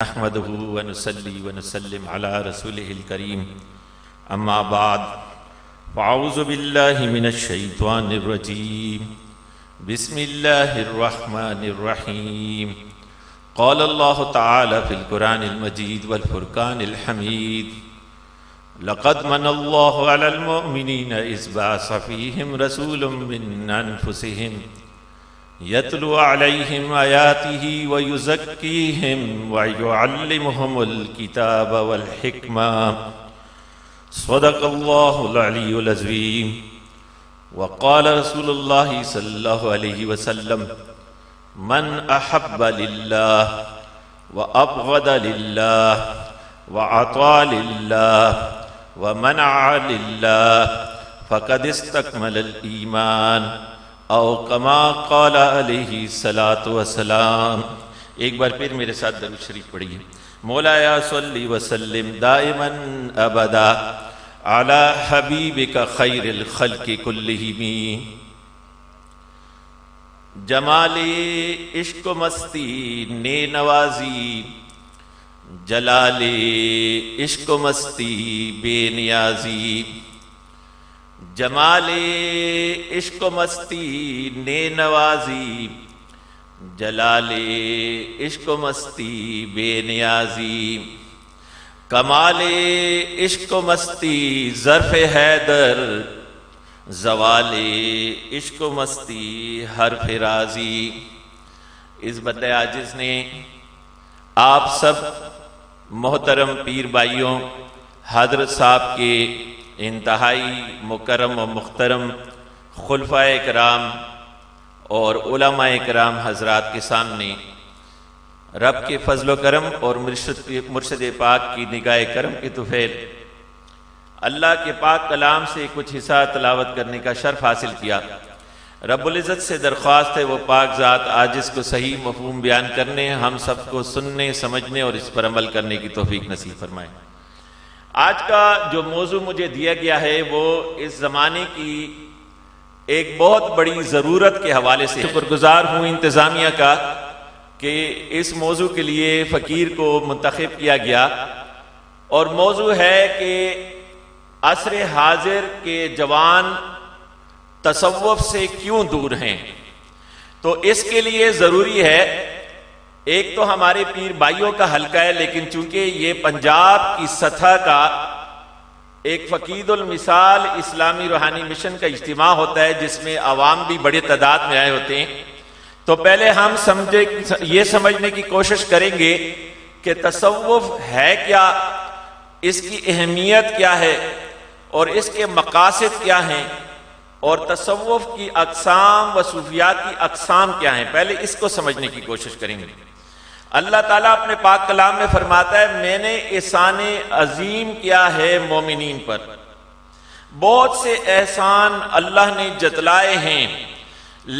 نحمده ونصلي ونسلم على رسوله الكريم اما بعد فاعوذ بالله من الشيطان الرجيم بسم الله الرحمن الرحيم قال الله تعالى في القرآن المجيد والفرقان الحميد لقد من الله على المؤمنين إذ بعث فيهم رسولا من أنفسهم يتلو عليهم آياته ويزكيهم ويعلمهم الكتاب والحكمة صدق الله العلي العظيم وقال رسول الله صلى الله عليه وسلم من أحب لله وأبغض لله وعطى لله ومنع لله فقد استكمل الإيمان او کما قال علیہ الصلاۃ والسلام۔ ایک بار پھر میرے ساتھ درود شریف پڑھیے۔ مولایا صلی وسلم دائما ابدا علی حبیبک خیر الخلق کلہم۔ جمال عشق و مستی نے نوازی، جلال عشق و مستی بے نیازی۔ جمال عشق و مستی نے نوازی، جلال عشق و مستی بے نیازی۔ کمال عشق و مستی ظرف حیدر، زوال عشق و مستی حرف رازی۔ اس بندہ عاجز نے آپ سب محترم پیر بھائیوں، حضرت صاحب کے انتہائی مکرم و محترم خلفائے کرام اور علماء کرام حضرات کے سامنے رب کے فضل و کرم اور مرشد پاک کی نگاہ کرم کے طفیل اللہ کے پاک کلام سے کچھ حصہ تلاوت کرنے کا شرف حاصل کیا۔ رب العزت سے درخواست ہے وہ پاک ذات عاجز کو صحیح مفہوم بیان کرنے، ہم سب کو سننے سمجھنے اور اس پر عمل کرنے کی توفیق نصیب فرمائے۔ آج کا جو موضوع مجھے دیا گیا ہے وہ اس زمانے کی ایک بہت بڑی ضرورت کے حوالے سے شکر گزار ہوں انتظامیہ کا کہ اس موضوع کے لیے فقیر کو منتخب کیا گیا، اور موضوع ہے کہ عصر حاضر کے جوان تصوف سے کیوں دور ہیں۔ تو اس کے لیے ضروری ہے، ایک تو ہمارے پیر بھائیوں کا حلقہ ہے، لیکن چونکہ یہ پنجاب کی سطح کا ایک فقید المثال اسلامی روحانی مشن کا اجتماع ہوتا ہے جس میں عوام بھی بڑے تعداد میں آئے ہوتے ہیں، تو پہلے ہم یہ سمجھنے کی کوشش کریں گے کہ تصوف ہے کیا، اس کی اہمیت کیا ہے اور اس کے مقاصد کیا ہیں، اور تصوف کی اقسام و صوفیات کی اقسام کیا ہیں، پہلے اس کو سمجھنے کی کوشش کریں گے۔ اللہ تعالیٰ اپنے پاک کلام میں فرماتا ہے میں نے احسان عظیم کیا ہے مومنین پر، بہت سے احسان اللہ نے جتلائے ہیں،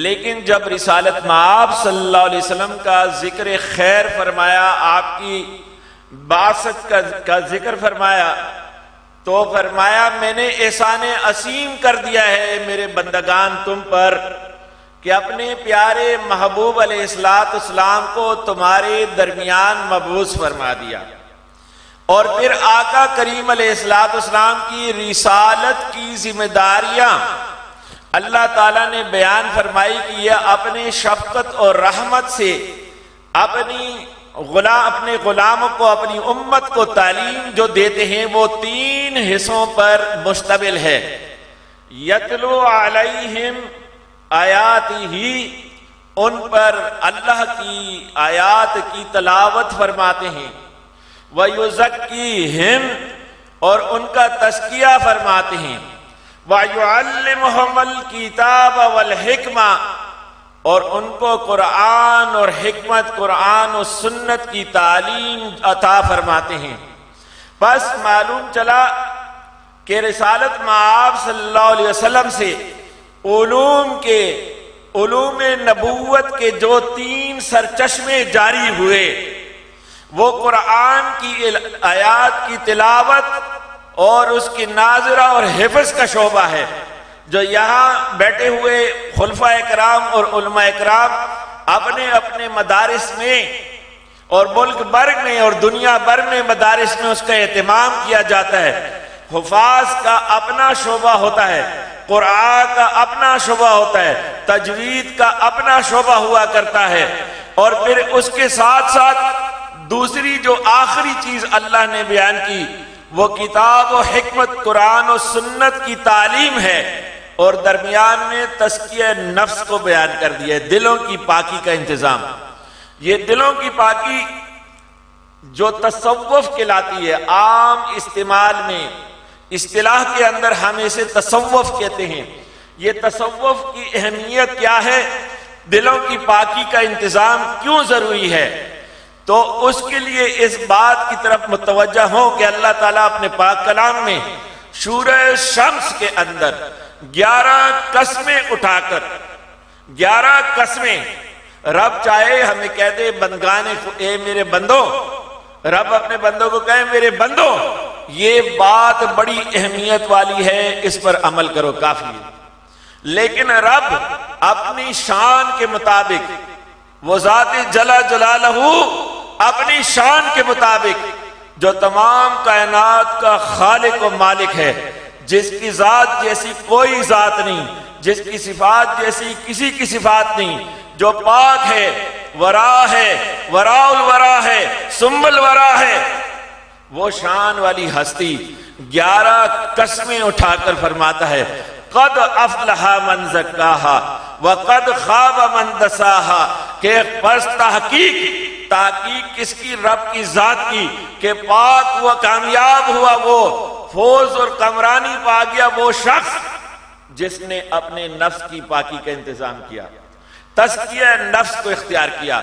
لیکن جب رسالت مآب صلی اللہ علیہ وسلم کا ذکر خیر فرمایا، آپ کی بعثت کا ذکر فرمایا، تو فرمایا میں نے احسان عظیم کر دیا ہے میرے بندگان تم پر کہ اپنے پیارے محبوب علیہ السلام کو تمہارے درمیان مبعوث فرما دیا، اور پھر آقا کریم علیہ السلام کی رسالت کی ذمہ داریاں اللہ تعالیٰ نے بیان فرمائی کہ یہ اپنے شفقت اور رحمت سے اپنے غلاموں کو، اپنی امت کو تعلیم جو دیتے ہیں وہ 3 حصوں پر مشتمل ہے۔ یتلو علیہم آیات ہی، ان پر اللہ کی آیات کی تلاوت فرماتے ہیں، وَيُزَكِّيهِمْ، اور ان کا تزکیہ فرماتے ہیں، وَيُعَلِّمُهُمُ الْكِتَابَ وَالْحِكْمَةَ، اور ان کو قرآن اور حکمت، قرآن و سنت کی تعلیم عطا فرماتے ہیں۔ بس معلوم چلا کہ رسالت مآب صلی اللہ علیہ وسلم سے علوم نبوت کے جو 3 سرچشمے جاری ہوئے، وہ قرآن کی آیات کی تلاوت اور اس کی ناظرہ اور حفظ کا شعبہ ہے، جو یہاں بیٹھے ہوئے خلفائے کرام اور علماء کرام اپنے اپنے مدارس میں اور ملک بھر میں اور دنیا بھر میں مدارس میں اس کا اہتمام کیا جاتا ہے۔ حفاظ کا اپنا شعبہ ہوتا ہے، قرآن کا اپنا شعبہ ہوتا ہے، تجوید کا اپنا شعبہ ہوا کرتا ہے، اور پھر اس کے ساتھ ساتھ دوسری جو آخری چیز اللہ نے بیان کی وہ کتاب و حکمت قرآن و سنت کی تعلیم ہے، اور درمیان میں تزکیہ نفس کو بیان کر دیا ہے، دلوں کی پاکی کا انتظام۔ یہ دلوں کی پاکی جو تصوف کہلاتی ہے، عام استعمال میں اصطلاح کے اندر ہم اسے تصوف کہتے ہیں۔ یہ تصوف کی اہمیت کیا ہے، دلوں کی پاکی کا انتظام کیوں ضروری ہے، تو اس کے لیے اس بات کی طرف متوجہ ہوں کہ اللہ تعالیٰ اپنے پاک کلام میں سورہ شمس کے اندر 11 قسمیں اٹھا کر 11 قسمیں، رب چاہے ہمیں کہہ دے بندگانے کو اے میرے بندو، رب اپنے بندوں کو کہے میرے بندو، یہ بات بڑی اہمیت والی ہے، اس پر عمل کرو، کافی ہے۔ لیکن رب اپنی شان کے مطابق، وہ ذات جلا جلالہ اپنی شان کے مطابق جو تمام کائنات کا خالق و مالک ہے، جس کی ذات جیسی کوئی ذات نہیں، جس کی صفات جیسی کسی کی صفات نہیں، جو پاک ہے، ورا ہے، وراء الورا ہے، ثم الورا ہے، وہ شان والی ہستی 11 قسمیں اٹھا کر فرماتا ہے قد افلح من زکاہا وقد خواب من دساہا، کہ پس تحقیق کس کی، رب کی ذات کی، کہ پاک ہوا، کامیاب ہوا وہ، فوز اور کامرانی پا گیا وہ شخص جس نے اپنے نفس کی پاکی کا انتظام کیا، تزکیہ نفس کو اختیار کیا۔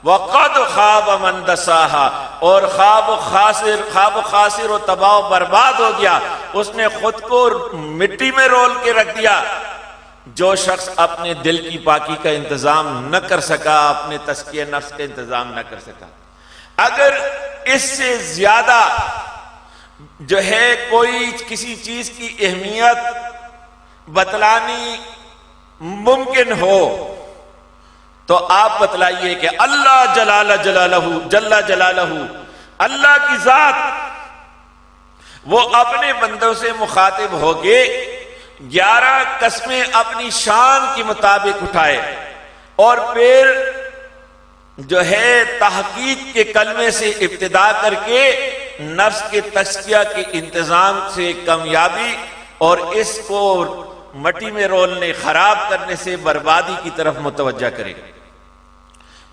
وَقَدْ خَابَ مَنْ دَسَاهَا، اور خواب و خاسر و تباہ و برباد ہو گیا، اس نے خود کو مٹی میں رول کے رکھ دیا، جو شخص اپنے دل کی پاکی کا انتظام نہ کر سکا، اپنے تزکیہ نفس کا انتظام نہ کر سکا۔ اگر اس سے زیادہ جو ہے کوئی کسی چیز کی اہمیت بتلانی ممکن ہو تو آپ بتلائیے کہ اللہ جل جلالہ اللہ کی ذات وہ اپنے بندوں سے مخاطب ہوگے 11 قسمیں اپنی شان کے مطابق اٹھائے، اور پھر جو ہے تحقیق کے کلمے سے ابتدا کر کے نفس کے تزکیہ کے انتظام سے کامیابی اور اس کو مٹی میں رولنے، خراب کرنے سے بربادی کی طرف متوجہ کرے۔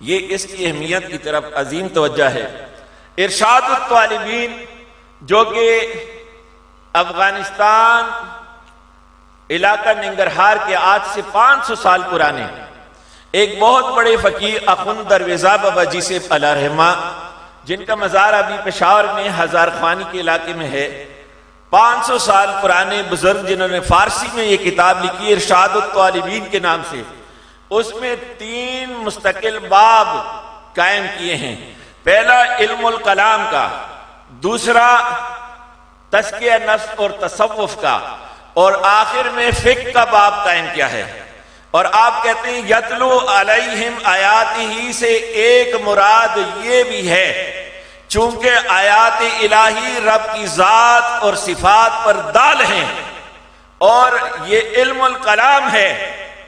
یہ اس کی اہمیت کی طرف عظیم توجہ ہے۔ ارشاد الطالبین جو کہ افغانستان علاقہ ننگرہار کے آج سے 500 سال پرانے ایک بہت بڑے فقیر اخوند درویزہ بابا جی سے علیہ رحمہ، جن کا مزار ابھی پشاور میں ہزار خوانی کے علاقے میں ہے، 500 سال پرانے بزرگ جنہوں نے فارسی میں یہ کتاب لکھی ارشاد الطالبین کے نام سے، اس میں 3 مستقل باب قائم کیے ہیں۔ پہلا علم الکلام کا، دوسرا تزکیہ نفس اور تصوف کا، اور آخر میں فقہ کا باب قائم کیا ہے۔ اور آپ کہتے ہیں یتلو علیہم آیاتہ سے ایک مراد یہ بھی ہے چونکہ آیات الہی رب کی ذات اور صفات پر دال ہیں، اور یہ علم الکلام ہے،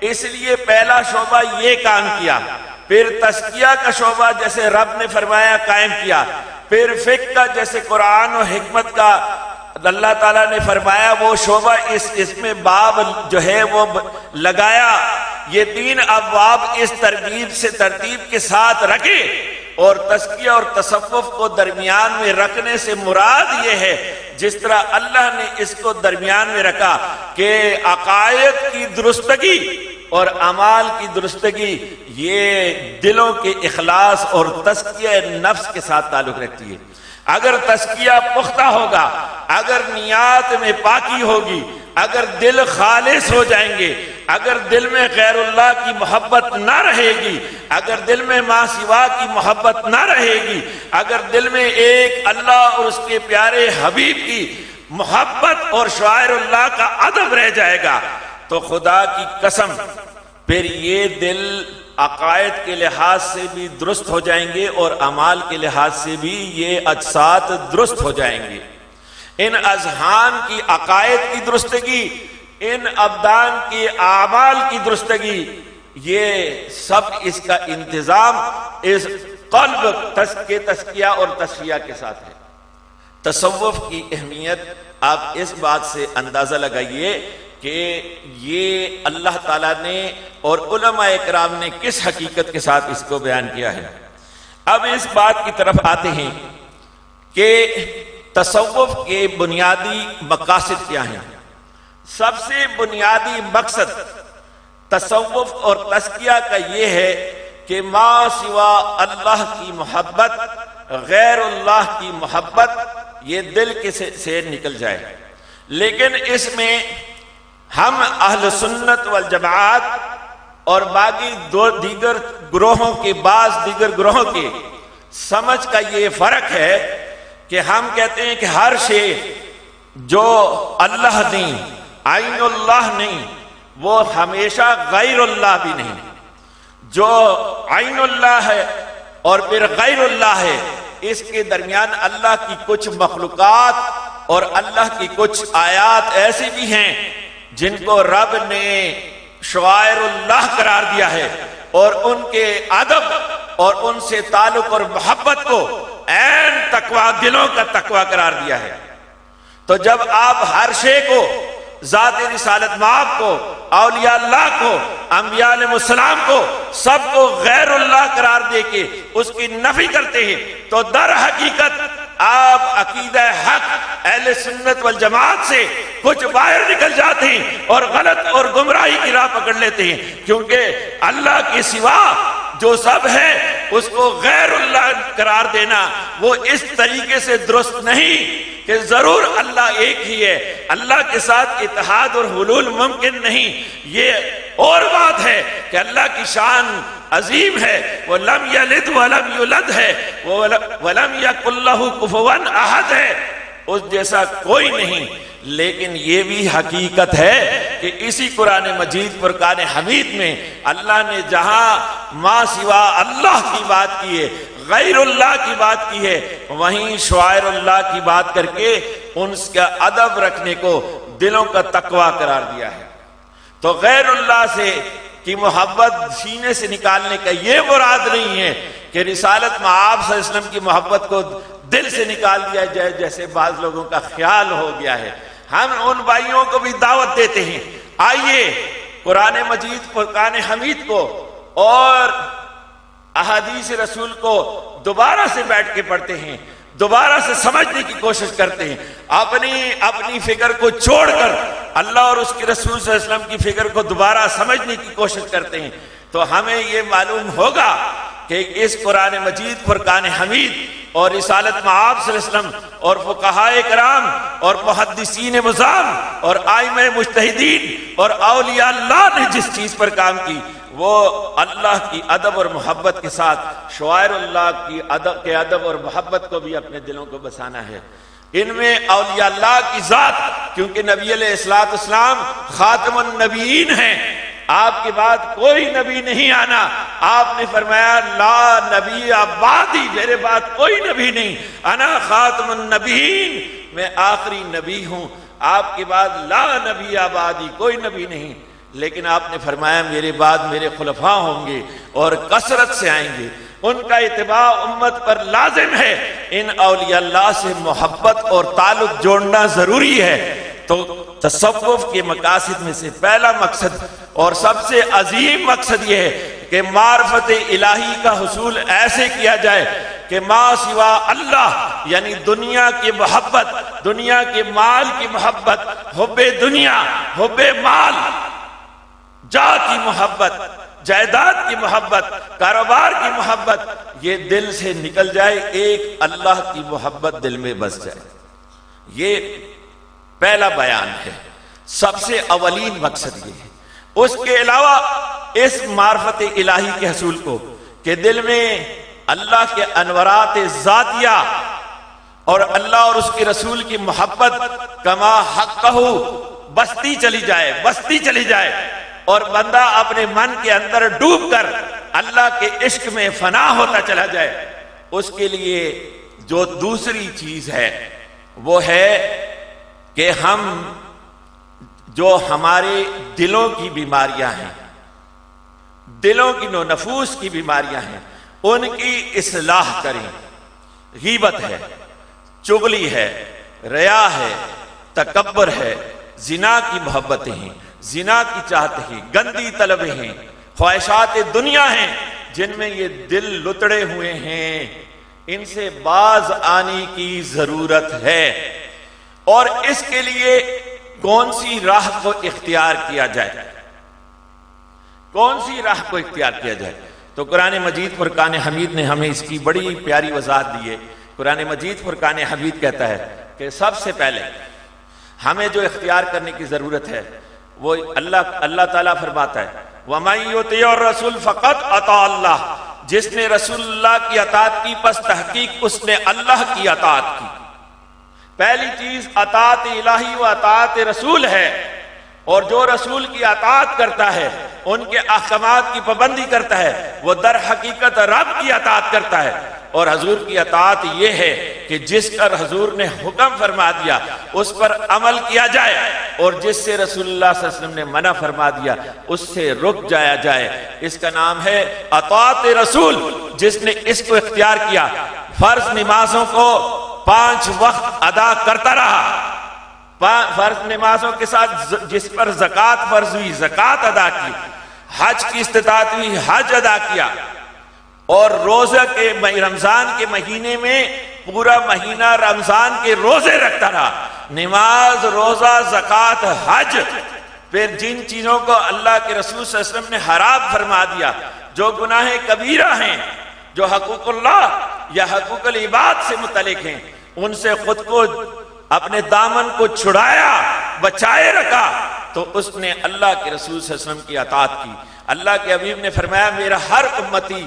اس لیے پہلا شعبہ یہ کام کیا، پھر تزکیہ کا شعبہ جیسے رب نے فرمایا قائم کیا، پھر فقہ کا جیسے قرآن و حکمت کا اللہ تعالیٰ نے فرمایا وہ شعبہ اس میں باب جو ہے وہ لگایا۔ یہ 3 ابواب اس ترتیب کے ساتھ رکھے، اور تزکیہ اور تصوف کو درمیان میں رکھنے سے مراد یہ ہے جس طرح اللہ نے اس کو درمیان میں رکھا کہ عقائد کی درستگی اور اعمال کی درستگی یہ دلوں کے اخلاص اور تزکیہ نفس کے ساتھ تعلق رکھتی ہے۔ اگر تزکیہ پختہ ہوگا، اگر نیات میں پاکی ہوگی، اگر دل خالص ہو جائیں گے، اگر دل میں غیر اللہ کی محبت نہ رہے گی، اگر دل میں ما سوا کی محبت نہ رہے گی، اگر دل میں ایک اللہ اور اس کے پیارے حبیب کی محبت اور شعائر اللہ کا ادب رہ جائے گا، تو خدا کی قسم پھر یہ دل عقائد کے لحاظ سے بھی درست ہو جائیں گے اور اعمال کے لحاظ سے بھی یہ اجساد درست ہو جائیں گے۔ ان اذہان کی عقائد کی درستگی، ان ابدان کی اعمال کی درستگی، یہ سب اس کا انتظام اس قلب کے تزکیہ اور تصفیہ کے ساتھ ہے۔ تصوف کی اہمیت آپ اس بات سے اندازہ لگائیے کہ یہ اللہ تعالیٰ نے اور علماء اکرام نے کس حقیقت کے ساتھ اس کو بیان کیا ہے۔ اب اس بات کی طرف آتے ہیں کہ تصوف کے بنیادی مقاصد کیا ہیں۔ سب سے بنیادی مقصد تصوف اور تزکیہ کا یہ ہے کہ ما سوا اللہ کی محبت، غیر اللہ کی محبت یہ دل کے سے نکل جائے۔ لیکن اس میں ہم اہل سنت والجماعت اور باقی دیگر گروہوں کے دیگر گروہوں کے سمجھ کا یہ فرق ہے کہ ہم کہتے ہیں کہ ہر شے جو اللہ نہیں، عین اللہ نہیں، وہ ہمیشہ غیر اللہ بھی نہیں۔ جو عین اللہ ہے اور پھر غیر اللہ ہے، اس کے درمیان اللہ کی کچھ مخلوقات اور اللہ کی کچھ آیات ایسی بھی ہیں جن کو رب نے شعائر اللہ قرار دیا ہے، اور ان کے ادب اور ان سے تعلق اور محبت کو عین تقوی، دلوں کا تقوی قرار دیا ہے۔ تو جب آپ ہر شے کو، ذات رسالت مآب کو، اولیاء اللہ کو، انبیاء علیہ السلام کو، سب کو غیر اللہ قرار دے کے اس کی نفی کرتے ہیں، تو در حقیقت آپ عقیدہ حق اہل سنت والجماعت سے کچھ باہر نکل جاتے ہیں اور غلط اور گمراہی کی راہ پکڑ لیتے ہیں، کیونکہ اللہ کے سوا جو سب ہے اس کو غیر اللہ قرار دینا وہ اس طریقے سے درست نہیں کہ ضرور اللہ ایک ہی ہے، اللہ کے ساتھ اتحاد اور حلول ممکن نہیں۔ یہ اور بات ہے کہ اللہ کی شان عظیم ہے، وہ لم یلد ولم یولد ہے، وہ ولم یکن لہ کفوا احد ہے، اس جیسا کوئی نہیں۔ لیکن یہ بھی حقیقت ہے کہ اسی قرآن مجید فرقان حمید میں اللہ نے جہاں ما سوا اللہ کی بات کی ہے، غیر اللہ کی بات کی ہے، وہیں شعائر اللہ کی بات کر کے ان کا ادب رکھنے کو دلوں کا تقوی قرار دیا ہے۔ تو غیر اللہ سے کی محبت سینے سے نکالنے کا یہ مراد نہیں ہے کہ رسالت مآب صلی اللہ علیہ وسلم کی محبت کو دل سے نکال دیا جائے جیسے بعض لوگوں کا خیال ہو گیا ہے۔ ہم ان بھائیوں کو بھی دعوت دیتے ہیں، آئیے قرآن مجید فرقان حمید کو اور احادیث رسول کو دوبارہ سے بیٹھ کے پڑھتے ہیں، دوبارہ سے سمجھنے کی کوشش کرتے ہیں، اپنی فکر کو چھوڑ کر اللہ اور اس کے رسول صلی اللہ علیہ وسلم کی فکر کو دوبارہ سمجھنے کی کوشش کرتے ہیں، تو ہمیں یہ معلوم ہوگا کہ اس قرآن مجید فرقان حمید اور رسالت مآب صلی اللہ علیہ وسلم اور فقہائے کرام اور محدثین مزام اور ائمہ مجتہدین اور اولیاء اللہ نے جس چیز پر کام کی وہ اللہ کی ادب اور محبت کے ساتھ شعائر اللہ کی ادب اور محبت کو بھی اپنے دلوں کو بسانا ہے۔ ان میں اولیاء اللہ کی ذات، کیونکہ نبی علیہ السلام خاتم النبیین ہیں، آپ کے بعد کوئی نبی نہیں آنا، آپ نے فرمایا لا نبی بعدی، میرے بعد کوئی نبی نہیں، انا خاتم النبیین، میں آخری نبی ہوں، آپ کے بعد لا نبی بعدی، کوئی نبی نہیں۔ لیکن آپ نے فرمایا میرے بعد میرے خلفاء ہوں گے اور کثرت سے آئیں گے، ان کا اتباع امت پر لازم ہے۔ ان اولیاء اللہ سے محبت اور تعلق جوڑنا ضروری ہے۔ تو تصوف کے مقاصد میں سے پہلا مقصد اور سب سے عظیم مقصد یہ ہے کہ معرفت الہی کا حصول ایسے کیا جائے کہ ما سوا اللہ، یعنی دنیا کی محبت، دنیا کے مال کی محبت، حب دنیا، حب مال، جا کی محبت، جائیداد کی محبت، کاروبار کی محبت، یہ دل سے نکل جائے، ایک اللہ کی محبت دل میں بس جائے۔ یہ پہلا بیان ہے، سب سے اولین مقصد یہ ہے۔ اس کے علاوہ اس معرفت الہی کے حصول کو کہ دل میں اللہ کے انوارات ذاتیہ اور اللہ اور اس کے رسول کی محبت کما حقہ بستی چلی جائے اور بندہ اپنے من کے اندر ڈوب کر اللہ کے عشق میں فنا ہوتا چلا جائے، اس کے لیے جو دوسری چیز ہے وہ ہے کہ ہم جو ہمارے دلوں کی بیماریاں ہیں، دلوں کی نفوس کی بیماریاں ہیں، ان کی اصلاح کریں۔ غیبت ہے، چغلی ہے، ریا ہے، تکبر ہے، زنا کی محبتیں ہیں، زنا کی چاہت ہیں، گندی طلبیں ہیں، خواہشات دنیا ہیں، جن میں یہ دل لتڑے ہوئے ہیں، ان سے باز آنے کی ضرورت ہے۔ اور اس کے لیے کون سی راہ کو اختیار کیا جائے؟ کون سی راہ کو اختیار کیا جائے؟ تو قرآن مجید فرقان حمید نے ہمیں اس کی بڑی پیاری وضاحت دی ہے۔ قرآن مجید فرقان حمید کہتا ہے کہ سب سے پہلے ہمیں جو اختیار کرنے کی ضرورت ہے وہ اللہ تعالیٰ فرماتا ہے وَمَن يُطِعِ الرَّسُولَ فَقَدْ أَطَاعَ اللَّهَ، جس نے رسول اللہ کی اطاعت کی پس تحقیق اس نے اللہ کی اطاعت کی۔ پہلی چیز اطاعت الہی و اطاعت رسول ہے، اور جو رسول کی اطاعت کرتا ہے، ان کے احکامات کی پابندی کرتا ہے، وہ در حقیقت رب کی اطاعت کرتا ہے۔ اور حضور کی اطاعت یہ ہے کہ جس پر حضور نے حکم فرما دیا اس پر عمل کیا جائے، اور جس سے رسول اللہ صلی اللہ علیہ وسلم نے منع فرما دیا اس سے رک جایا جائے۔ اس کا نام ہے اطاعت رسول۔ جس نے اس کو اختیار کیا، فرض نمازوں کو 5 وقت ادا کرتا رہا، فرض نمازوں کے ساتھ جس پر زکوٰۃ فرض ہوئی زکوٰۃ ادا کی، حج کی استطاعت ہوئی حج ادا کیا، اور روزہ کے رمضان کے مہینے میں پورا مہینہ رمضان کے روزے رکھتا رہا، نماز، روزہ، زکوٰۃ، حج۔ پھر جن چیزوں کو اللہ کے رسول صلی اللہ علیہ وسلم نے حرام فرما دیا، جو گناہ کبیرہ ہیں، جو حقوق اللہ یا حقوق العباد سے متعلق ہیں، ان سے خود کو اپنے دامن کو چھڑایا، بچائے رکھا، تو اس نے اللہ کے رسول صلی اللہ علیہ وسلم کی اطاعت کی۔ اللہ کے حبیب نے فرمایا میرا ہر امتی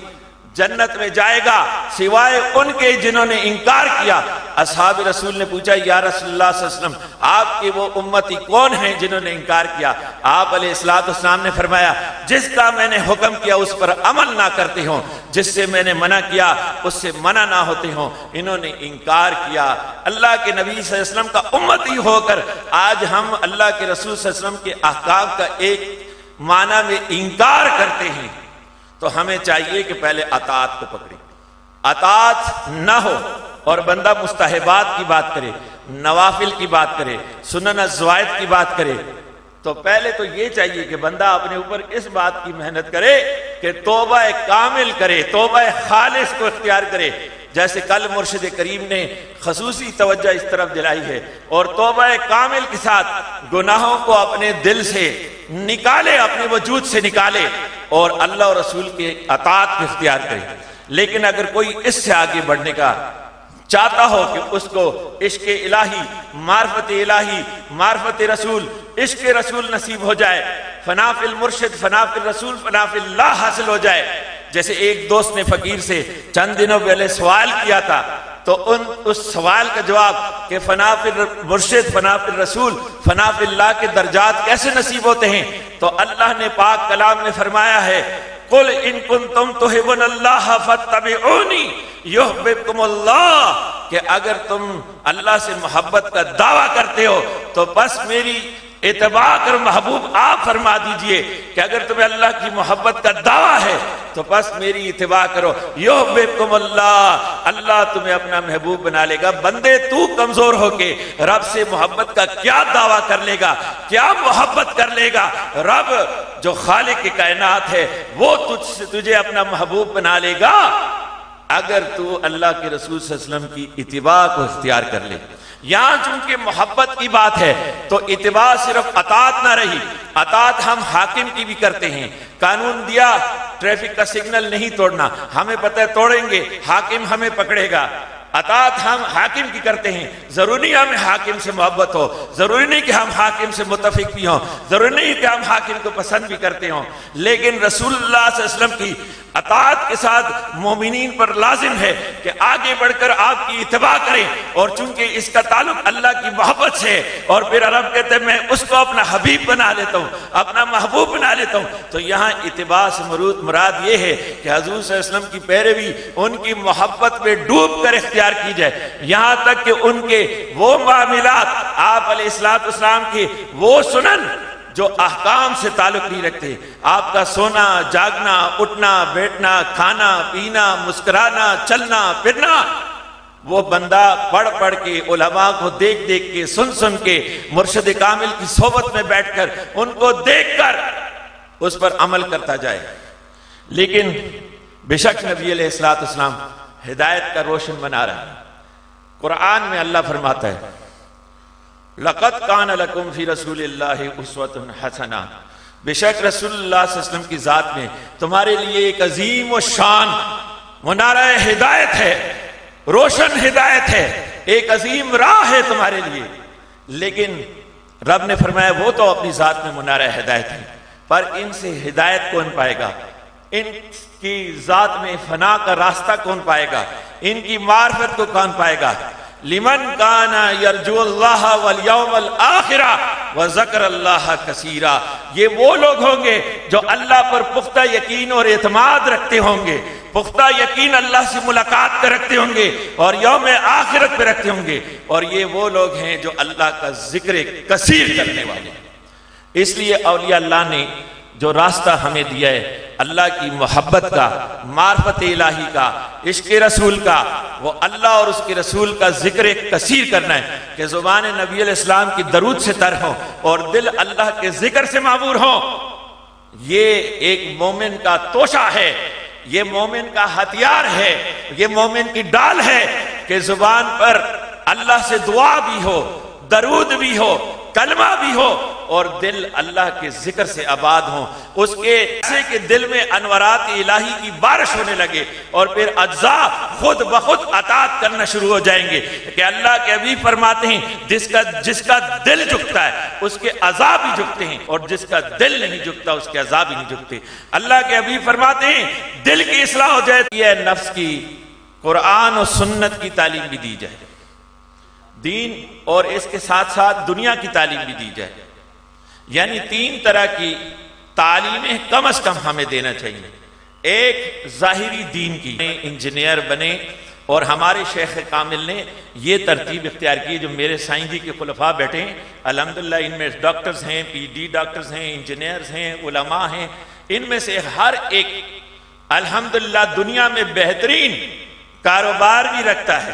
جنت میں جائے گا سوائے ان کے جنہوں نے انکار کیا۔ اصحاب رسول نے پوچھا یا رسول اللہ صلی اللہ علیہ وسلم آپ کے وہ امتی کون ہیں جنہوں نے انکار کیا؟ آپ علیہ السلام نے فرمایا جس کا میں نے حکم کیا اس پر عمل نہ کرتے ہوں، جس سے میں نے منع کیا اس سے منع نہ ہوتے ہوں، انہوں نے انکار کیا۔ اللہ کے نبی صلی اللہ علیہ وسلم کا امتی ہو کر آج ہم اللہ کے رسول صلی اللہ علیہ وسلم کے احکام کا ایک معنی میں انکار کرتے ہیں، تو ہمیں چاہیے کہ پہلے اطاعت کو پکڑیں۔ اطاعت نہ ہو اور بندہ مستحبات کی بات کرے، نوافل کی بات کرے، سنن الزوائد کی بات کرے، تو پہلے تو یہ چاہیے کہ بندہ اپنے اوپر اس بات کی محنت کرے کہ توبہ کامل کرے، توبہ خالص کو اختیار کرے۔ جیسے کل مرشد کریم نے خصوصی توجہ اس طرف دلائی ہے، اور توبہ کامل کے ساتھ گناہوں کو اپنے دل سے نکالے، اپنے وجود سے نکالے، اور اللہ اور رسول کے اطاعت کو اختیار کرے۔ لیکن اگر کوئی اس سے آگے بڑھنے کا چاہتا ہو کہ اس کو عشق الہی، معرفت الہی، معرفت رسول، عشق رسول نصیب ہو جائے، فنا فی المرشد، فنا فی الرسول، فنا فی اللہ حاصل ہو جائے، جیسے ایک دوست نے فقیر سے چند دنوں پہلے سوال کیا تھا، تو اس سوال کا جواب کہ فنا فی المرشد، فنا فی الرسول، فنا فی اللہ کے درجات کیسے نصیب ہوتے ہیں، تو اللہ نے پاک کلام میں فرمایا ہے قُلْ إِن كُنْتُمْ تُحِبُّونَ اللَّهَ فَاتَّبِعُونِي يُحْبِبْكُمُ اللَّهُ، کہ اگر تم اللہ سے محبت کا دعویٰ کرتے ہو تو بس میری اتباع کر۔ محبوب آپ فرما دیجئے کہ اگر تمہیں اللہ کی محبت کا دعویٰ ہے تو بس میری اتباع کرو، یحببکم اللہ، اللہ تمہیں اپنا محبوب بنا لے گا۔ بندے تو کمزور ہو کے رب سے محبت کا کیا دعویٰ کر لے گا، کیا محبت کر لے گا؟ رب جو خالق کائنات ہے وہ تجھے اپنا محبوب بنا لے گا اگر تو اللہ کے رسول صلی اللہ علیہ وسلم کی اتباع کو اختیار کر لے۔ یہاں چونکہ محبت کی بات ہے تو اتباع صرف اطاعت نہ رہی، اطاعت ہم حاکم کی بھی کرتے ہیں۔ قانون دیا ٹریفک کا سگنل نہیں توڑنا، ہمیں پتہ ہے توڑیں گے حاکم ہمیں پکڑے گا۔ اطاعت ہم حاکم کی کرتے ہیں، ضروری نہیں ہمیں حاکم سے محبت ہو، ضروری نہیں کہ ہم حاکم سے متفق بھی ہوں، ضروری نہیں کہ ہم حاکم کو پسند بھی کرتے ہوں، لیکن رسول اللہ صلی اللہ علیہ وسلم کی اطاعت کے ساتھ مومنین پر لازم ہے کہ آگے بڑھ کر آپ کی اتباع کریں، اور چونکہ اس کا تعلق اللہ کی محبت سے ہے، اور پھر عرب کہتے ہیں میں اس کو اپنا حبیب بنا لیتا ہوں، اپنا محبوب بنا لیتا ہوں، تو یہاں اتباع سے مراد یہ ہے کہ حضور صلی اللہ علیہ وسلم کی پیروی، ان کی محبت میں ڈوب کر اختیار کی جائے، یہاں تک کہ ان کے وہ معاملات، آپ علیہ السلام کی وہ سنن جو احکام سے تعلق نہیں رکھتے، آپ کا سونا جاگنا اٹھنا بیٹھنا کھانا پینا مسکرانا چلنا پھرنا، وہ بندہ پڑھ پڑھ کے علماء کو دیکھ دیکھ کے سن کے مرشد کامل کی صحبت میں بیٹھ کر ان کو دیکھ کر اس پر عمل کرتا جائے۔ لیکن بے شک نبی علیہ السلام ہدایت کا روشن بنا رہا ہے۔ قرآن میں اللہ فرماتا ہے لَقَدْ كَانَ لَكُمْ فِي رَسُولِ اللَّهِ أُسْوَةٌ حَسَنَةٌ، بے شک رسول اللہ صلی اللہ علیہ وسلم کی ذات میں تمہارے لیے ایک عظیم و شان منارہ ہدایت ہے، روشن ہدایت ہے، ایک عظیم راہ ہے تمہارے لیے۔ لیکن رب نے فرمایا وہ تو اپنی ذات میں منارہ ہدایت ہے، پر ان سے ہدایت کون پائے گا؟ ان کی ذات میں فنا کا راستہ کون پائے گا؟ ان کی معرفت کو کون پائے گا؟ لمن کان یرجو اللہ والیوم الآخرہ وذکر اللہ کثیرا، یہ وہ لوگ ہوں گے جو اللہ پر پختہ یقین اور اعتماد رکھتے ہوں گے، پختہ یقین اللہ سے ملاقات پہ رکھتے ہوں گے اور یوم آخرت پہ رکھتے ہوں گے، اور یہ وہ لوگ ہیں جو اللہ کا ذکر کثیر کرنے والے ہیں۔ اس لیے اولیاء اللہ نے جو راستہ ہمیں دیا ہے اللہ کی محبت کا، معرفت الہی کا، عشق رسول کا، وہ اللہ اور اس کے رسول کا ذکر کثیر کرنا ہے کہ زبان نبی علیہ السلام کی درود سے تر ہو اور دل اللہ کے ذکر سے معمور ہو۔ یہ ایک مومن کا توشہ ہے، یہ مومن کا ہتھیار ہے، یہ مومن کی ڈال ہے کہ زبان پر اللہ سے دعا بھی ہو، درود بھی ہو، کلمہ بھی ہو، اور دل اللہ کے ذکر سے آباد ہوں، اس کے ایسے کہ دل میں انوارات الہی کی بارش ہونے لگے اور پھر اجزاء خود بخود اطاعت کرنا شروع ہو جائیں گے کہ اللہ کے حبیب فرماتے ہیں جس کا دل جھکتا ہے اس کے اعضاء بھی جھکتے ہیں، اور جس کا دل نہیں جھکتا اس کے اعضاء بھی نہیں جھکتے۔ اللہ کے حبیب فرماتے ہیں دل کی اصلاح ہو جائے، یہ نفس کی قرآن و سنت کی تعلیم بھی دی جائے، دین اور اس کے ساتھ ساتھ دنیا کی تعلیم بھی دی جائے، یعنی تین طرح کی تعلیمیں کم از کم ہمیں دینا چاہیے۔ ایک ظاہری دین کی، انجینئر بنے، اور ہمارے شیخ کامل نے یہ ترتیب اختیار کی، جو میرے سائیں جی کے خلفاء بیٹھے ہیں الحمدللہ، ان میں ڈاکٹرز ہیں، پی ڈی ڈاکٹرز ہیں، انجینئرز ہیں، علماء ہیں، ان میں سے ہر ایک الحمدللہ دنیا میں بہترین کاروبار بھی رکھتا ہے،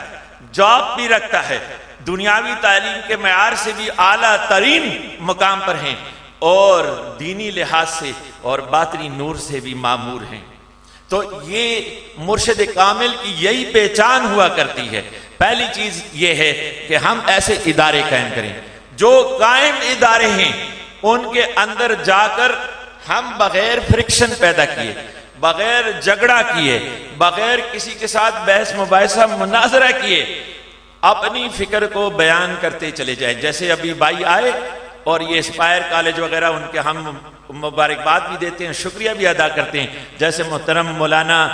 جاب بھی رکھتا ہے، دنیاوی تعلیم کے معیار سے بھی اعلیٰ ترین مقام پر ہیں، اور دینی لحاظ سے اور باطنی نور سے بھی معمور ہیں۔ تو یہ مرشد کامل کی یہی پہچان ہوا کرتی ہے۔ پہلی چیز یہ ہے کہ ہم ایسے ادارے قائم کریں، جو قائم ادارے ہیں ان کے اندر جا کر ہم بغیر فرکشن پیدا کیے، بغیر جھگڑا کیے، بغیر کسی کے ساتھ بحث مباحثہ مناظرہ کیے، اپنی فکر کو بیان کرتے چلے جائیں۔ جیسے ابھی بھائی آئے اور یہ اسپائر کالج وغیرہ، ان کے ہم مبارکباد بھی دیتے ہیں، شکریہ بھی ادا کرتے ہیں۔ جیسے محترم مولانا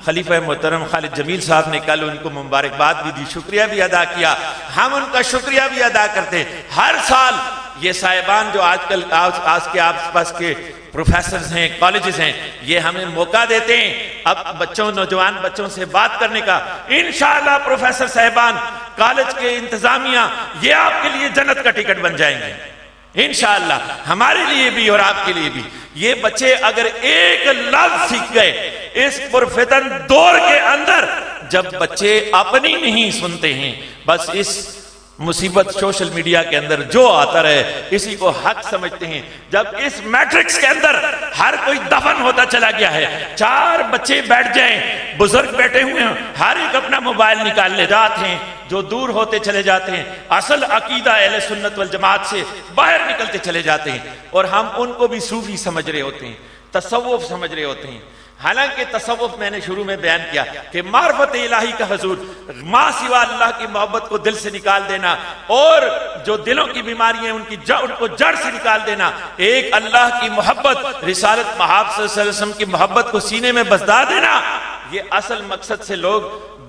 خلیفہ محترم خالد جمیل صاحب نے کل ان کو مبارکباد بھی دی، شکریہ بھی ادا کیا، ہم ان کا شکریہ بھی ادا کرتے ہیں۔ ہر سال یہ صاحبان جو آج کے آس پاس کے پروفیسرز ہیں، کالجز ہیں، یہ ہمیں موقع دیتے ہیں اب نوجوان بچوں سے بات کرنے کا۔ انشاءاللہ پروفیسر صاحبان، کالج کے انتظامیہ، یہ آپ کے لیے جنت کا ٹکٹ بن جائیں گے انشاءاللہ، ہمارے لیے بھی اور آپ کے لیے بھی۔ یہ بچے اگر ایک لفظ سیکھ گئے اس پرفتن دور کے اندر، جب بچے اپنی نہیں سنتے ہیں، بس اس مصیبت سوشل میڈیا کے اندر جو آتا رہے اسی کو حق سمجھتے ہیں۔ جب اس میٹرکس کے اندر ہر کوئی دفن ہوتا چلا گیا ہے، چار بچے بیٹھ جائیں، بزرگ بیٹھے ہوئے ہیں، ہر ایک اپنا موبائل نکال لے جاتے ہیں، جو دور ہوتے چلے جاتے ہیں، اصل عقیدہ اہل سنت والجماعت سے باہر نکلتے چلے جاتے ہیں، اور ہم ان کو بھی صوفی سمجھ رہے ہوتے ہیں، تصوف سمجھ رہے ہوتے ہیں۔ حالانکہ تصوف میں نے شروع میں بیان کیا کہ معرفت الہی کا حضور، ما سوا اللہ کی محبت کو دل سے نکال دینا، اور جو دلوں کی بیماریاں ہیں ان کو جڑ سے نکال دینا، ایک اللہ کی محبت، رسالت محمد صلی اللہ علیہ وسلم کی محبت کو سینے میں بسدا دینا، یہ اصل مقصد سے لوگ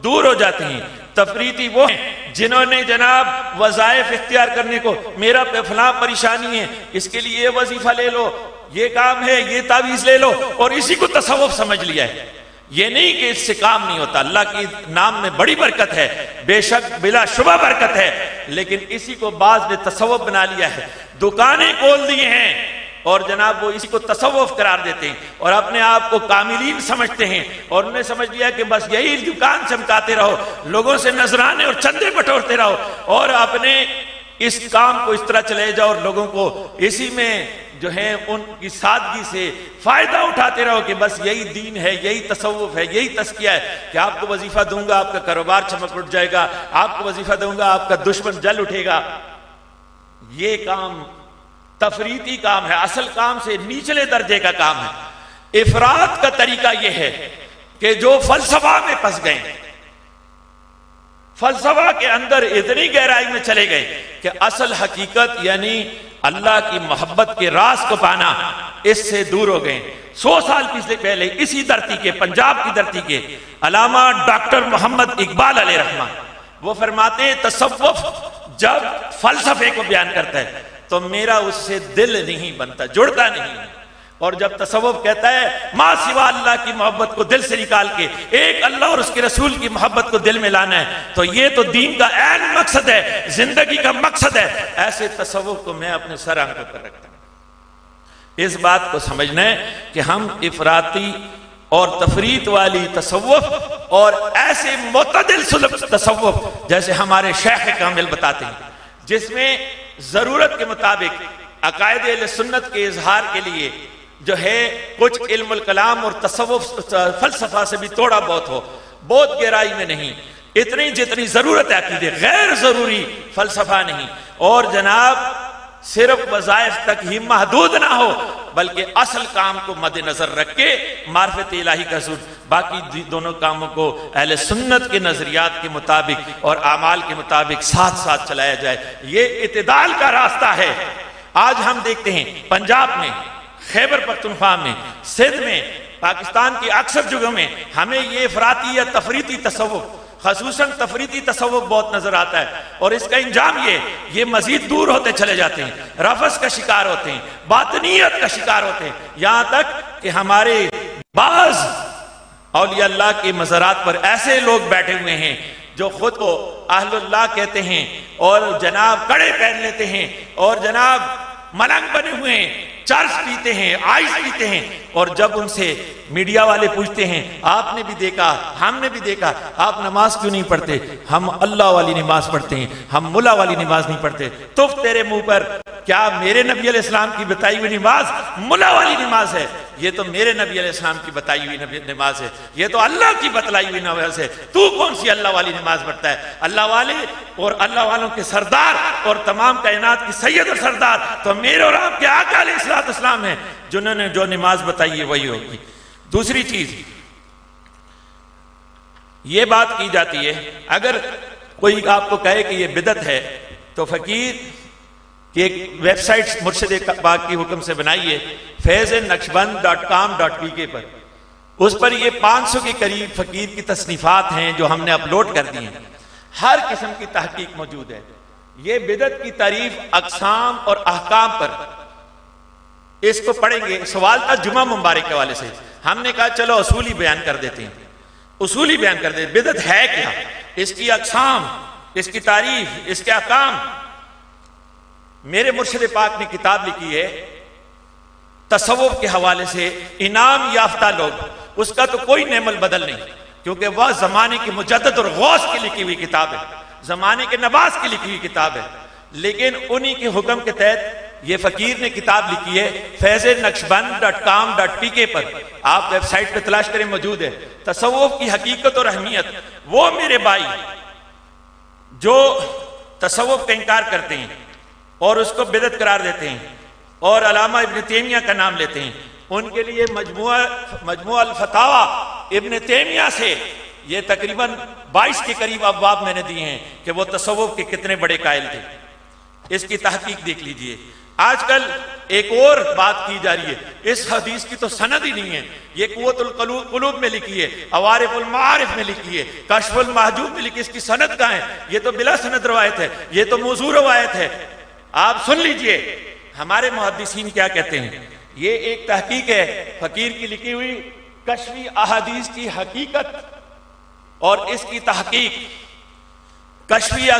دور ہو جاتے ہیں۔ تفریطی وہ ہیں جنہوں نے جناب وظائف اختیار کرنے کو، میرا فلاں پریشانی ہے اس کے لیے یہ وظیفہ لے لو، یہ کام ہے یہ تعویذ لے لو، اور اسی کو تصوف سمجھ لیا ہے۔ یہ نہیں کہ اس سے کام نہیں ہوتا، اللہ کی نام میں بڑی برکت ہے، بے شک بلا شبہ برکت ہے، لیکن اسی کو بعض نے تصوف بنا لیا ہے، دکانیں کھول دی ہیں اور جناب وہ اسی کو تصوف قرار دیتے ہیں اور اپنے آپ کو کاملین سمجھتے ہیں، اور انہیں سمجھ لیا کہ بس یہی دکان چمکاتے رہو، لوگوں سے نذرانے اور چندے بٹورتے رہو، اور اپنے اس کام کو اس طرح چلے جاؤ اور لوگوں کو اسی میں جو ہے ان کی سادگی سے فائدہ اٹھاتے رہو کہ بس یہی دین ہے، یہی تصوف ہے، یہی تزکیہ ہے کہ آپ کو وظیفہ دوں گا آپ کا کاروبار چمک اٹھ جائے گا، آپ کو وظیفہ دوں گا آپ کا دشمن جل اٹھے گا۔ یہ کام تفریطی کام ہے، اصل کام سے نیچلے درجے کا کام ہے۔ افراط کا طریقہ یہ ہے کہ جو فلسفہ میں پھنس گئے، فلسفہ کے اندر اتنی گہرائی میں چلے گئے کہ اصل حقیقت یعنی اللہ کی محبت کے راز کو پانا اس سے دور ہو گئے۔ 100 سال پہلے اسی دھرتی کے، پنجاب کی دھرتی کے علامہ ڈاکٹر محمد اقبال علیہ رحمہ وہ فرماتے ہیں تصوف جب فلسفے کو بیان کرتا ہے تو میرا اس سے دل نہیں بنتا، جڑتا نہیں، اور جب تصوف کہتا ہے ما سوا اللہ کی محبت کو دل سے نکال کے ایک اللہ اور اس کے رسول کی محبت کو دل میں لانا ہے، تو یہ تو دین کا عین مقصد ہے، زندگی کا مقصد ہے۔ ایسے تصوف کو میں اپنے سر آنکھوں پر رکھتا ہوں۔ اس بات کو سمجھنا ہے کہ ہم افراطی اور تفریط والی تصوف اور ایسے معتدل سلوک تصوف جیسے ہمارے شیخ کامل بتاتے ہیں، جس میں ضرورت کے مطابق عقائد اہل سنت کے اظہار کے لیے جو ہے کچھ علم الکلام اور تصوف فلسفہ سے بھی تھوڑا بہت ہو، بہت گہرائی میں نہیں، اتنی جتنی ضرورت ہے عقیدے، غیر ضروری فلسفہ نہیں، اور جناب صرف وظائف تک ہی محدود نہ ہو بلکہ اصل کام کو مد نظر رکھ کے معرفت الہی کا حضور، باقی دونوں کاموں کو اہل سنت کے نظریات کے مطابق اور اعمال کے مطابق ساتھ ساتھ چلایا جائے۔ یہ اعتدال کا راستہ ہے۔ آج ہم دیکھتے ہیں پنجاب میں، خیبر پختونخوا میں، سندھ میں، پاکستان کی اکثر جگہوں میں ہمیں یہ افراطی یا تفریطی تصوف، خصوصاً تفریطی تصوف بہت نظر آتا ہے، اور اس کا انجام یہ مزید دور ہوتے چلے جاتے ہیں، رفض کا شکار ہوتے ہیں، باطنیت کا شکار ہوتے ہیں، یہاں تک کہ ہمارے بعض اولیاء اللہ کے مزارات پر ایسے لوگ بیٹھے ہوئے ہیں جو خود کو اہل اللہ کہتے ہیں اور جناب کڑے پہن لیتے ہیں اور جناب ملنگ بنے ہوئے ہیں، چرس پیتے ہیں، آئس پیتے ہیں، اور جب ان سے میڈیا والے پوچھتے ہیں آپ نے بھی دیکھا ہم نے بھی دیکھا آپ نماز کیوں نہیں پڑھتے؟ ہم اللہ والی نماز پڑھتے ہیں، ہم ملا والی نماز نہیں پڑھتے۔ تف تیرے منہ پر، کیا میرے نبی علیہ السلام کی بتائی ہوئی نماز ملا والی نماز ہے؟ یہ تو میرے نبی علیہ السلام کی بتائی ہوئی نماز ہے، یہ تو اللہ کی بتلائی ہوئی نماز ہے، تو کون سی اللہ والی نماز پڑھتا ہے؟ اللہ والے اور اللہ والوں کے سردار اور تمام کائنات کی سید اور سردار تو میرے اور آپ کے آقا علیہ السلام ہیں، جنہوں نے جو نماز بتائی ہے وہی ہوگی۔ دوسری چیز یہ بات کی جاتی ہے، اگر کوئی آپ کو کہے کہ یہ بدعت ہے تو فقیر کی ایک ویب سائٹ مرشد پاک کی حکم سے بنائی ہے faizennaqshband.com.pk پر، اس پر یہ 500 کے قریب فقیر کی تصنیفات ہیں جو ہم نے اپلوڈ کر دی ہیں، ہر قسم کی تحقیق موجود ہے۔ یہ بدعت کی تعریف اقسام اور احکام پر، اس کو پڑھیں گے۔ سوال تھا جمعہ مبارک کے حوالے سے، ہم نے کہا چلو اصولی بیان کر دیتے ہیں، اصولی بیان کر دیتے ہیں، بدعت ہے کیا، اس کی اقسام، اس کی تعریف، اس کے احکام۔ میرے مرشد پاک نے کتاب لکھی ہے تصوف کے حوالے سے، انعام یافتہ لوگ، اس کا تو کوئی نعم البدل نہیں، کیونکہ وہ زمانے کی مجدد اور غوث کی لکھی ہوئی کتاب ہے، زمانے کے نواز کی لکھی ہوئی کتاب ہے، لیکن انہی کے حکم کے تحت یہ فقیر نے کتاب لکھی ہے faizennaqshband.com.pk پر، آپ ویب سائٹ پہ تلاش کریں، موجود ہے۔ تصوف کی حقیقت اور اہمیت، وہ میرے بھائی جو تصوف کا انکار کرتے ہیں اور اس کو بدعت قرار دیتے ہیں اور علامہ ابن تیمیہ کا نام لیتے ہیں، ان کے لیے مجموعہ الفتاوی ابن تیمیہ سے یہ تقریباً 22 کے قریب ابواب میں نے دیے ہیں کہ وہ تصوف کے کتنے بڑے قائل تھے. اس کی تحقیق دیکھ لیجئے. آج کل ایک اور بات کی جا رہی ہے، اس حدیث کی تو سند ہی نہیں ہے. یہ قوت القلوب میں لکھی ہے، عوارف المعارف میں لکھی ہے، کشف المحجوب میں لکھی ہے. اس کی سند کہاں ہے؟ یہ تو بلا سند روایت ہے، یہ تو موضوع روایت ہے. آپ سن لیجئے ہمارے محدثین کیا کہتے ہیں. یہ ایک تحقیق ہے فقیر کی لکھی ہوئی، کشفی احادیث کی حقیقت اور اس کی تحقیق. کشفی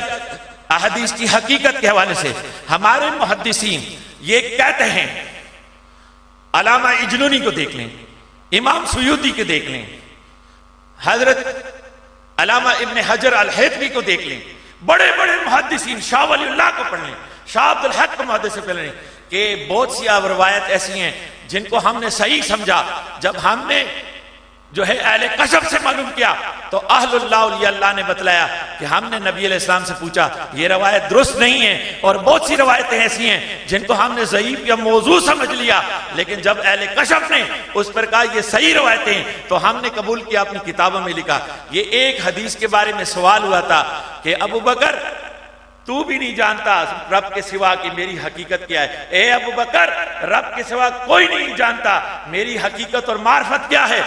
احادیث کی حقیقت کے حوالے سے ہمارے محدثین یہ کہتے ہیں. علامہ اجلونی کو دیکھ لیں، امام سیوطی کو دیکھ لیں، حضرت علامہ ابن حجر الحیثمی کو دیکھ لیں، بڑے بڑے محدثین، شاہ ولی اللہ کو پڑھ لیں، شاہ عبد الحق کو محدث سے پڑھ لیں، کہ بہت سی روایت ایسی ہیں جن کو ہم نے صحیح سمجھا. جب ہم نے جو ہے اہل کشف سے معلوم کیا تو اہل اللہ اولیاء اللہ نے بتلایا کہ ہم نے نبی علیہ السلام سے پوچھا یہ روایت درست نہیں ہے. اور بہت سی روایتیں ایسی ہیں جن کو ہم نے ضعیف یا موضوع سمجھ لیا، لیکن جب اہل کشف نے اس پر کہا یہ صحیح روایتیں ہیں تو ہم نے قبول کیا، اپنی کتابوں میں لکھا. یہ ایک حدیث کے بارے میں سوال ہوا تھا کہ ابو بکر تو بھی نہیں جانتا رب کے سوا کہ میری حقیقت کیا ہے. اے ابو بکر، رب کے سوا کوئی نہیں جانتا میری حقیقت اور معرفت کیا ہے.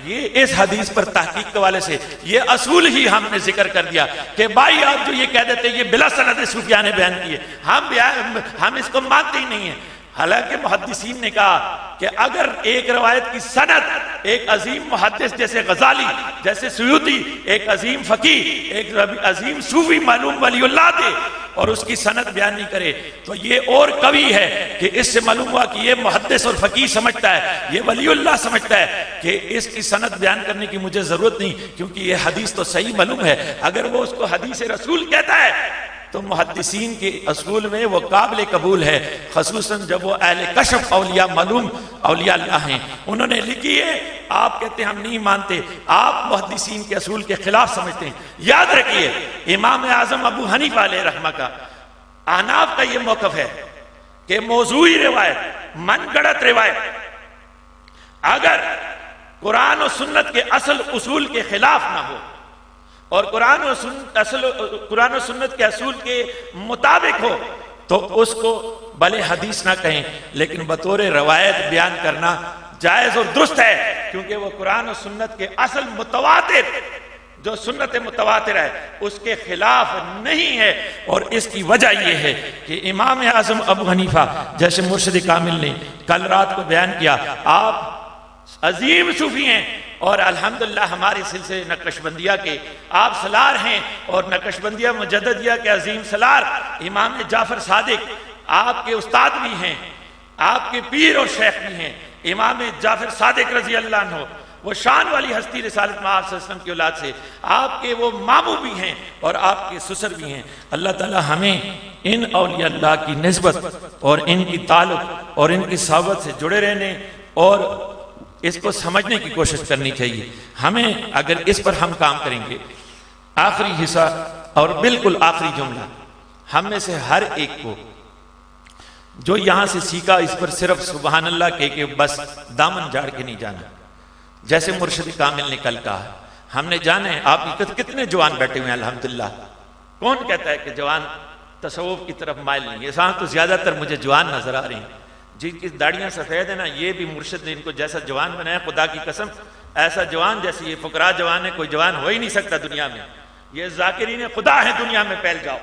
یہ اس حدیث پر تحقیق کے والے سے یہ اصول ہی ہم نے ذکر کر دیا کہ بھائی آپ جو یہ کہہ دیتے یہ بلا سند صوفیاء نے بیان کیے، ہم اس کو مانتے ہی نہیں ہیں. حالانکہ محدثین نے کہا کہ اگر ایک روایت کی سند ایک عظیم محدث جیسے غزالی، جیسے سیوطی، ایک عظیم فقیہ، ایک عظیم صوفی معلوم ولی اللہ دے اور اس کی سند بیان نہیں کرے تو یہ اور قوی ہے کہ اس سے معلوم ہوا کہ یہ محدث اور فقیہ سمجھتا ہے، یہ ولی اللہ سمجھتا ہے کہ اس کی سند بیان کرنے کی مجھے ضرورت نہیں کیونکہ یہ حدیث تو صحیح معلوم ہے. اگر وہ اس کو حدیث رسول کہتا ہے تو محدثین کے اصول میں وہ قابل قبول ہے، خصوصاً جب وہ اہل کشف اولیاء معلوم اولیاء اللہ ہیں. انہوں نے لکھی ہے، آپ کہتے ہیں ہم نہیں مانتے، آپ محدثین کے اصول کے خلاف سمجھتے ہیں. یاد رکھیے امام اعظم ابو حنیفہ علیہ رحمہ کا، احناف کا یہ موقف ہے کہ موضوعی روایت، من گڑت روایت اگر قرآن و سنت کے اصل اصول کے خلاف نہ ہو اور قرآن و سنت کے اصول کے مطابق ہو تو اس کو بھلے حدیث نہ کہیں لیکن بطور روایت بیان کرنا جائز اور درست ہے، کیونکہ وہ قرآن و سنت کے اصل متواتر جو سنت متواتر ہے اس کے خلاف نہیں ہے. اور اس کی وجہ یہ ہے کہ امام اعظم ابو حنیفہ جیسے مرشد کامل نے کل رات کو بیان کیا، آپ عظیم صوفی ہیں اور الحمدللہ ہمارے سلسلے نقشبندیہ کے آپ سالار ہیں اور نقشبندیہ مجددیہ کے عظیم سالار امام جعفر صادق آپ کے استاد بھی ہیں، آپ کے پیر اور شیخ بھی ہیں. امام جعفر صادق رضی اللہ عنہ وہ شان والی ہستی رسالت میں آپ صلی اللہ علیہ وسلم کی اولاد سے آپ کے وہ ماموں بھی ہیں اور آپ کے سسر بھی ہیں. اللہ تعالی ہمیں ان اولیاء اللہ کی نسبت اور ان کی تعلق اور ان کی صحبت سے جڑے رہنے اور اس کو سمجھنے کی کوشش کرنی چاہیے. ہمیں اگر اس پر ہم کام کریں گے، آخری حصہ اور بالکل آخری جملہ، ہم میں سے ہر ایک کو جو یہاں سے سیکھا اس پر صرف سبحان اللہ کہہ کے بس دامن جھاڑ کے نہیں جانا. جیسے مرشد کامل نے کل کہا، ہم نے جانا ہے آپ کتنے جوان بیٹھے ہوئے ہیں الحمدللہ. کون کہتا ہے کہ جوان تصوف کی طرف مائل نہیں؟ اس وہاں تو زیادہ تر مجھے جوان نظر آ رہے ہیں جن کی داڑیاں سفید ہیں نا، یہ بھی مرشد نے ان کو جیسا جوان بنایا، خدا کی قسم ایسا جوان جیسے یہ فقراء جوان ہے کوئی جوان ہو ہی نہیں سکتا دنیا میں. یہ ذاکرین خدا ہے دنیا میں پھیل جاؤ.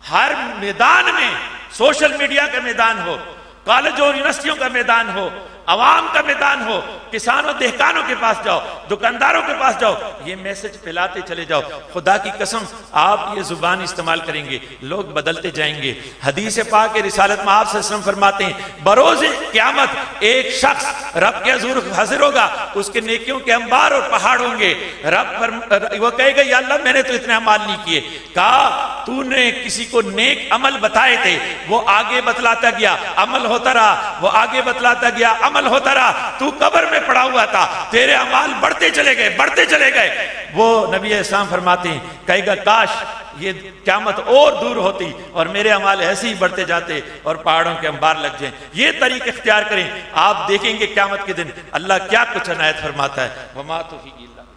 ہر میدان میں، سوشل میڈیا کا میدان ہو، کالج اور یونیورسٹیوں کا میدان ہو، عوام کا میدان ہو، کسانوں دہقانوں کے پاس جاؤ، دکانداروں کے پاس جاؤ، یہ میسج پھیلاتے چلے جاؤ. خدا کی قسم آپ یہ زبان استعمال کریں گے لوگ بدلتے جائیں گے. حدیث پاک رسالت میں آپ صلی اللہ علیہ وسلم فرماتے ہیں بروز قیامت ایک شخص رب کے حضور حاضر ہوگا، اس کے نیکیوں کے انبار اور پہاڑ ہوں گے. وہ کہے گا یا اللہ میں نے تو اتنے اعمال نہیں کیے. کہا تو نے کسی کو نیک عمل بتائے تھے، وہ آگے بتلاتا گیا، عمل ہوتا رہا، وہ آگے بتلاتا گیا، عمل ہوتا رہا، تو قبر میں پڑا ہوا تھا، تیرے اعمال بڑھتے چلے گئے. وہ نبی اسلام فرماتے ہیں کہے گا کاش یہ قیامت اور دور ہوتی اور میرے اعمال ایسے ہی بڑھتے جاتے اور پہاڑوں کے انبار لگ جائیں. یہ طریق اختیار کریں، آپ دیکھیں گے قیامت کے دن اللہ کیا کچھ عنایت فرماتا ہے. وما توفیقی اللہ